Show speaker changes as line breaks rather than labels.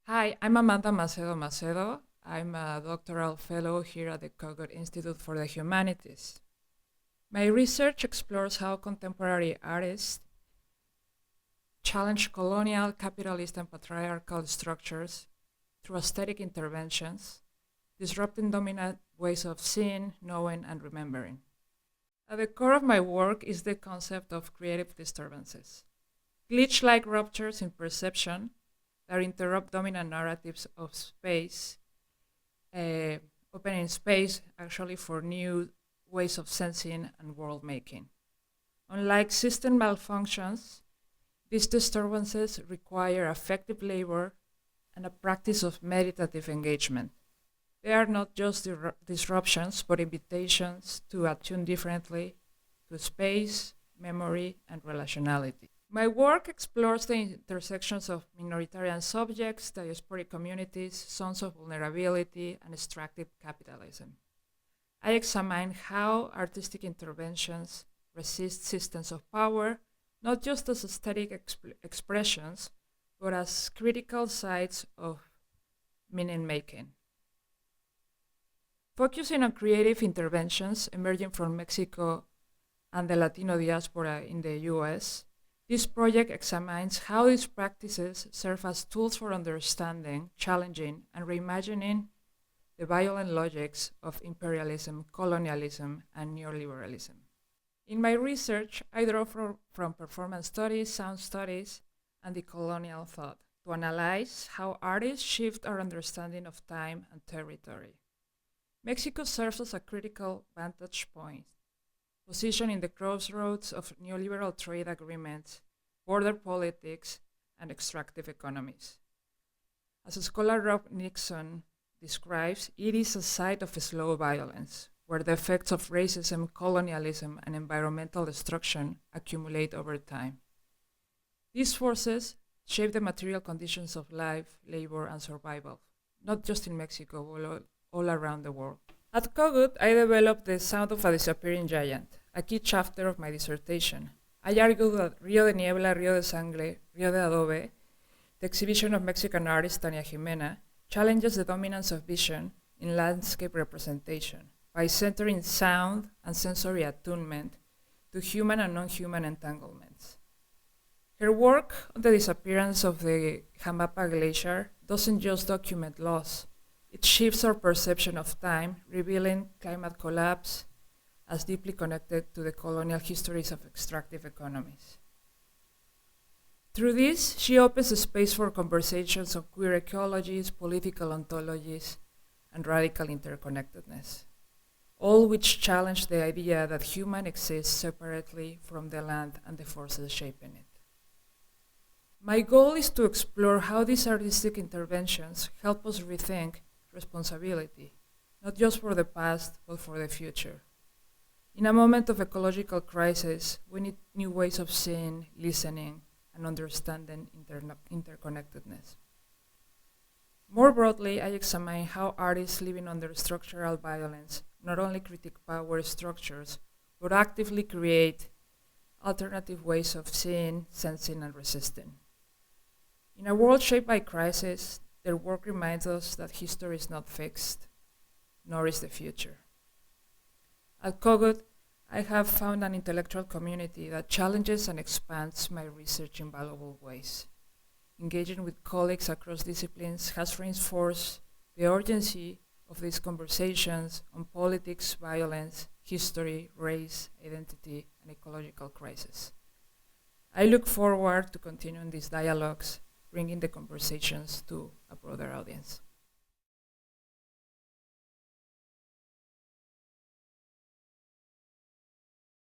Hi, I'm Macedo Macedo. I'm a doctoral fellow here at the Cogut Institute for the Humanities. My research explores how contemporary artists challenge colonial, capitalist, and patriarchal structures through aesthetic interventions, disrupting dominant ways of seeing, knowing, and remembering. At the core of my work is the concept of creative disturbances, glitch like ruptures in perception that interrupt dominant narratives of space, uh, opening space actually for new ways of sensing and world making. Unlike system malfunctions, these disturbances require effective labor and a practice of meditative engagement. They are not just disruptions, but invitations to attune differently to space, memory, and relationality. My work explores the intersections of minoritarian subjects, diasporic communities, zones of vulnerability, and extractive capitalism. I examine how artistic interventions resist systems of power, not just as aesthetic expressions, but as critical sites of meaning making. Focusing on creative interventions emerging from Mexico and the Latino diaspora in the US, this project examines how these practices serve as tools for understanding, challenging, and reimagining the violent logics of imperialism, colonialism, and neoliberalism. In my research, I draw from performance studies, sound studies, and decolonial thought to analyze how artists shift our understanding of time and territory. Mexico serves as a critical vantage point, positioned in the crossroads of neoliberal trade agreements, border politics, and extractive economies. As scholar Rob Nixon describes, it is a site of slow violence, where the effects of racism, colonialism, and environmental destruction accumulate over time. These forces shape the material conditions of life, labor, and survival, not just in Mexico, but all around the world. At Cogut, I developed The Sound of a Disappearing Giant, a key chapter of my dissertation. I argue that Rio de Niebla, Rio de Sangre, Rio de Adobe, the exhibition of Mexican artist Tania Jimena, challenges the dominance of vision in landscape representation by centering sound and sensory attunement to human and non-human entanglements. Her work on the disappearance of the Jamapa Glacier doesn't just document loss, it shifts our perception of time, revealing climate collapse as deeply connected to the colonial histories of extractive economies. Through this, she opens a space for conversations of queer ecologies, political ontologies, and radical interconnectedness, all which challenge the idea that human exists separately from the land and the forces shaping it. My goal is to explore how these artistic interventions help us rethink responsibility, not just for the past, but for the future. In a moment of ecological crisis, we need new ways of seeing, listening, and understanding interconnectedness. More broadly, I examine how artists living under structural violence not only critique power structures, but actively create alternative ways of seeing, sensing, and resisting. In a world shaped by crisis, their work reminds us that history is not fixed, nor is the future. At Cogut, I have found an intellectual community that challenges and expands my research in valuable ways. Engaging with colleagues across disciplines has reinforced the urgency of these conversations on politics, violence, history, race, identity, and ecological crisis. I look forward to continuing these dialogues, bringing the conversations to a broader audience.